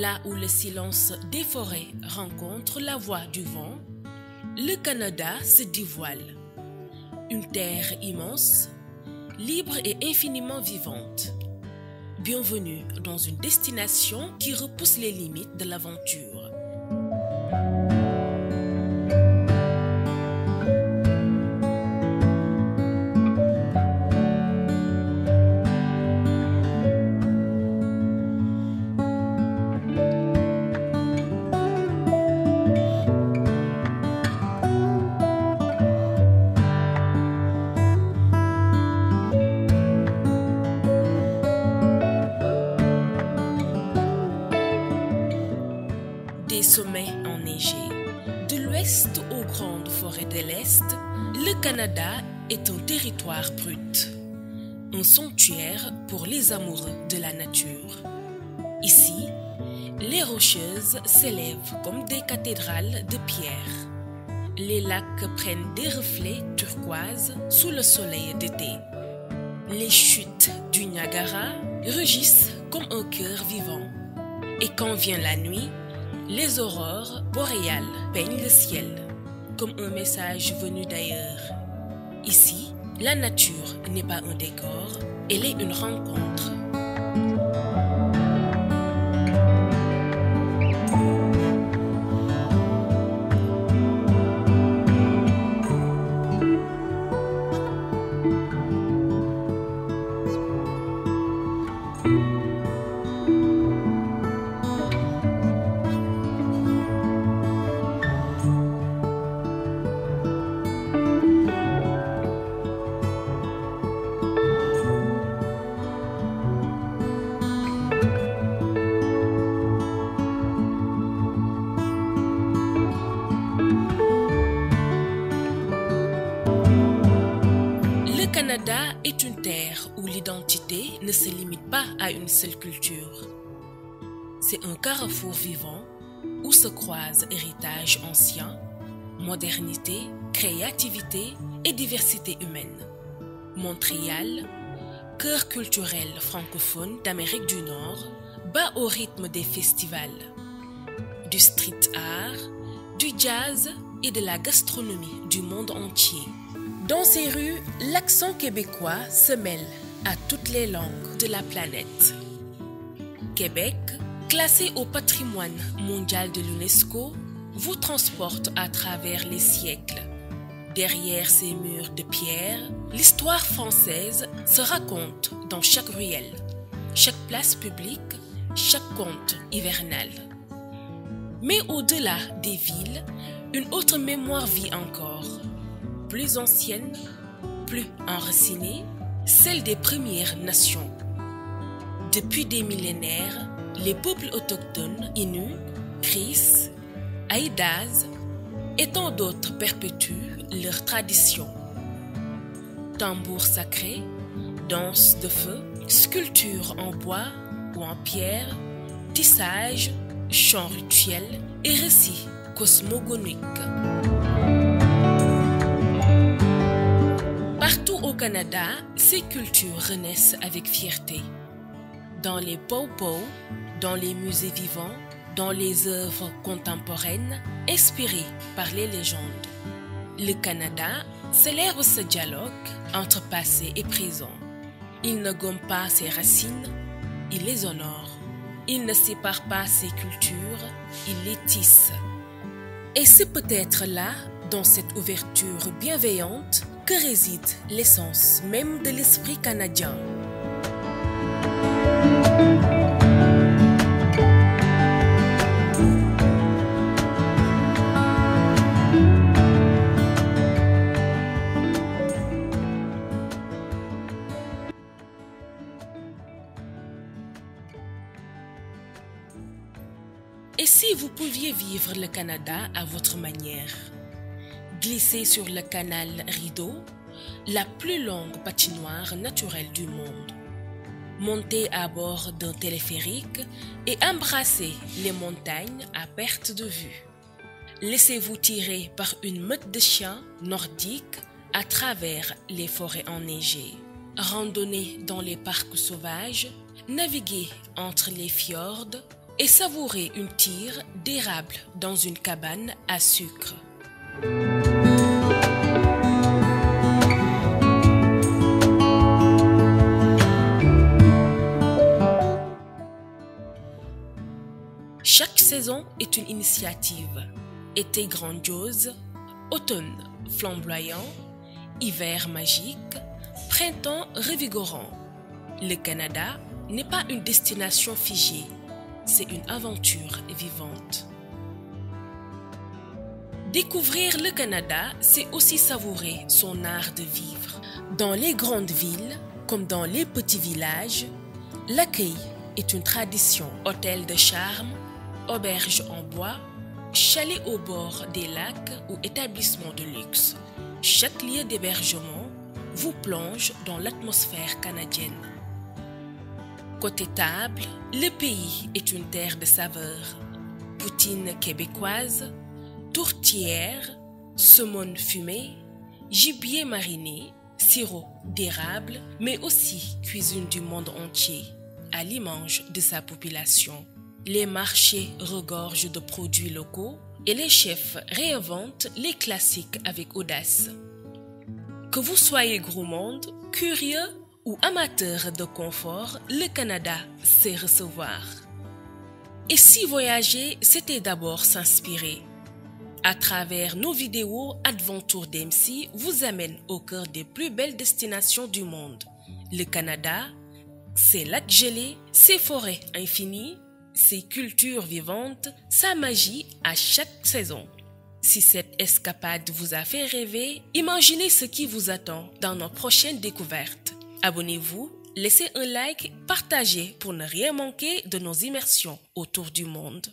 Là où le silence des forêts rencontre la voix du vent, le Canada se dévoile. Une terre immense, libre et infiniment vivante. Bienvenue dans une destination qui repousse les limites de l'aventure. Des sommets enneigés, de l'ouest aux grandes forêts de l'est, le Canada est un territoire brut, un sanctuaire pour les amoureux de la nature. Ici, les rocheuses s'élèvent comme des cathédrales de pierre. Les lacs prennent des reflets turquoises sous le soleil d'été. Les chutes du Niagara rugissent comme un cœur vivant. Et quand vient la nuit, les aurores boréales peignent le ciel comme un message venu d'ailleurs. Ici, la nature n'est pas un décor, elle est une rencontre. Le Canada est une terre où l'identité ne se limite pas à une seule culture. C'est un carrefour vivant où se croisent héritage ancien, modernité, créativité et diversité humaine. Montréal, cœur culturel francophone d'Amérique du Nord, bat au rythme des festivals, du street art, du jazz et de la gastronomie du monde entier. Dans ces rues, l'accent québécois se mêle à toutes les langues de la planète. Québec, classé au patrimoine mondial de l'UNESCO, vous transporte à travers les siècles. Derrière ces murs de pierre, l'histoire française se raconte dans chaque ruelle, chaque place publique, chaque conte hivernal. Mais au-delà des villes, une autre mémoire vit encore. Plus ancienne, plus enracinée, celle des Premières Nations. Depuis des millénaires, les peuples autochtones Inuits, Cris, Haïdaz et tant d'autres perpétuent leurs traditions. Tambours sacrés, danses de feu, sculptures en bois ou en pierre, tissage, chants rituels et récits cosmogoniques. Partout au Canada, ces cultures renaissent avec fierté. Dans les pow-pow, dans les musées vivants, dans les œuvres contemporaines inspirées par les légendes. Le Canada célèbre ce dialogue entre passé et présent. Il ne gomme pas ses racines, il les honore. Il ne sépare pas ses cultures, il les tisse. Et c'est peut-être là, dans cette ouverture bienveillante, que réside l'essence même de l'esprit canadien. Et si vous pouviez vivre le Canada à votre manière? Glisser sur le canal Rideau, la plus longue patinoire naturelle du monde. Monter à bord d'un téléphérique et embrasser les montagnes à perte de vue. Laissez-vous tirer par une meute de chiens nordiques à travers les forêts enneigées. Randonnez dans les parcs sauvages, naviguer entre les fjords et savourer une tire d'érable dans une cabane à sucre. Chaque saison est une initiative. Été grandiose, automne flamboyant, hiver magique, printemps revigorant. Le Canada n'est pas une destination figée, c'est une aventure vivante. Découvrir le Canada, c'est aussi savourer son art de vivre. Dans les grandes villes, comme dans les petits villages, l'accueil est une tradition. Hôtel de charme, auberge en bois, chalet au bord des lacs ou établissement de luxe. Chaque lieu d'hébergement vous plonge dans l'atmosphère canadienne. Côté table, le pays est une terre de saveurs. Poutine québécoise, tourtière, saumon fumé, gibier mariné, sirop d'érable, mais aussi cuisine du monde entier, à l'image de sa population. Les marchés regorgent de produits locaux et les chefs réinventent les classiques avec audace. Que vous soyez gourmande, curieux ou amateur de confort, le Canada sait recevoir. Et si voyager, c'était d'abord s'inspirer. À travers nos vidéos, Adventure DMC vous amène au cœur des plus belles destinations du monde. Le Canada, ses lacs gelés, ses forêts infinies, ses cultures vivantes, sa magie à chaque saison. Si cette escapade vous a fait rêver, imaginez ce qui vous attend dans nos prochaines découvertes. Abonnez-vous, laissez un like, partagez pour ne rien manquer de nos immersions autour du monde.